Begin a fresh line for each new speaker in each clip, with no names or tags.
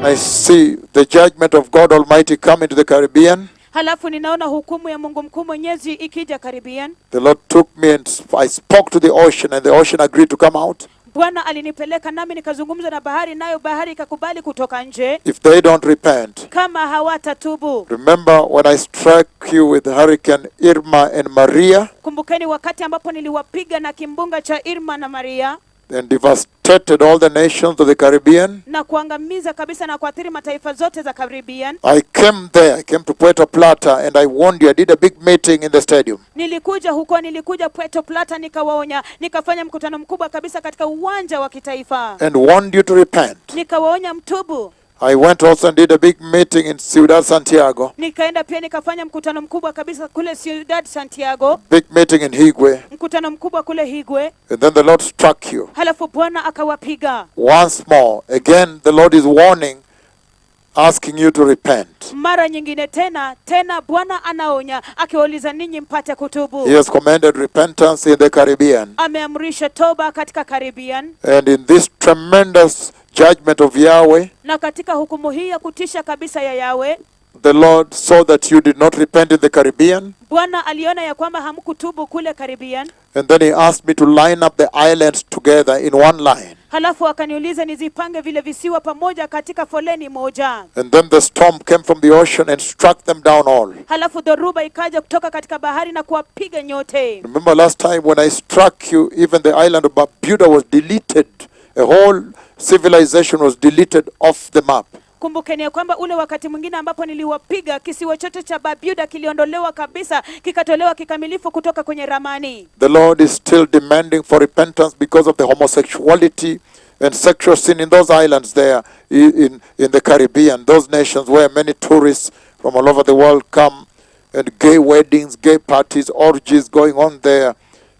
I see the judgment of God Almighty come into the Caribbean.
Halafu ninaona hukumu ya Mungu mkuu Mwenyezi ikija Caribbean.
The Lord took me and I spoke to the ocean, and the ocean agreed to come out.
Bwana alinipeleka nami nikazungumza na bahari, nayo bahari ikakubali kutoka nje.
If they don't repent.
Kama hawatatubu.
Remember when I struck you with Hurricane Irma and Maria?
Kumbukeni wakati ambapo niliwapiga na kimbunga cha Irma na Maria.
And devastated all the nations of the Caribbean.
Na kuangamiza kabisa na kuathiri mataifa zote za Caribbean.
I came there. I came to Puerto Plata and I warned you. I did a big meeting in the stadium.
Nilikuja Puerto Plata, nikawaonya, nikafanya mkutano mkubwa kabisa katika uwanja wa kitaifa.
And warned you to repent.
Nikawaonya mtubu.
I went also and did a big meeting in Ciudad Santiago.
Nikaenda pia nikafanya mkutano mkubwa kabisa kule Ciudad Santiago.
Big meeting in Higwe.
Mkutano mkubwa kule Higwe.
And then the Lord struck you.
Halafu Bwana akawapiga.
Once more, again the Lord is warning, asking you to repent.
Mara nyingine tena Bwana anaonya akiwauliza ninyi mpate kutubu.
He has commanded repentance in the Caribbean.
Ameamrisha toba katika Caribbean.
And in this tremendous judgment of Yahweh,
na katika hukumu hii ya kutisha kabisa ya Yahweh,
the Lord saw that you did not repent in the Caribbean.
Bwana aliona ya kwamba hamkutubu kule Caribbean.
And then he asked me to line up the islands together in one line.
Halafu akaniuliza nizipange vile visiwa pamoja katika foleni moja.
And then the storm came from the ocean and struck them down all.
Halafu dhoruba ikaja kutoka katika bahari na kuwapiga nyote.
Remember last time when I struck you, even the island of Barbuda was deleted. A whole civilization was deleted off the map.
Kumbukeni ya kwamba ule wakati mwingine ambapo niliwapiga, kisiwa chote cha Barbuda kiliondolewa kabisa, kikatolewa kikamilifu kutoka kwenye ramani.
The Lord is still demanding for repentance because of the homosexuality and sexual sin in those islands there in the Caribbean, those nations where many tourists from all over the world come, and gay weddings, gay parties, orgies going on there,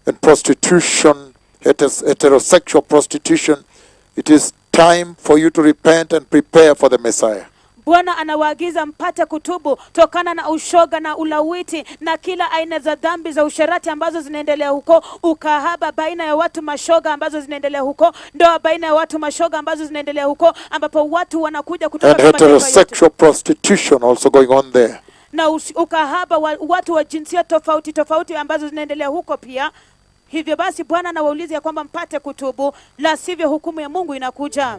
and prostitution, heterosexual prostitution. It is time for you to repent and prepare for the Messiah.
Bwana anawaagiza mpate kutubu tokana na ushoga na ulawiti na kila aina za dhambi za usherati ambazo zinaendelea huko, ukahaba baina ya watu mashoga ambazo zinaendelea huko, ndoa baina ya watu mashoga ambazo zinaendelea huko, ambapo watu wanakuja kutoka
and heterosexual prostitution also going on there.
Na ukahaba watu wa jinsia tofauti ambazo zinaendelea huko pia. Hivyo basi Bwana anawauliza ya kwamba mpate kutubu, la sivyo hukumu ya Mungu inakuja.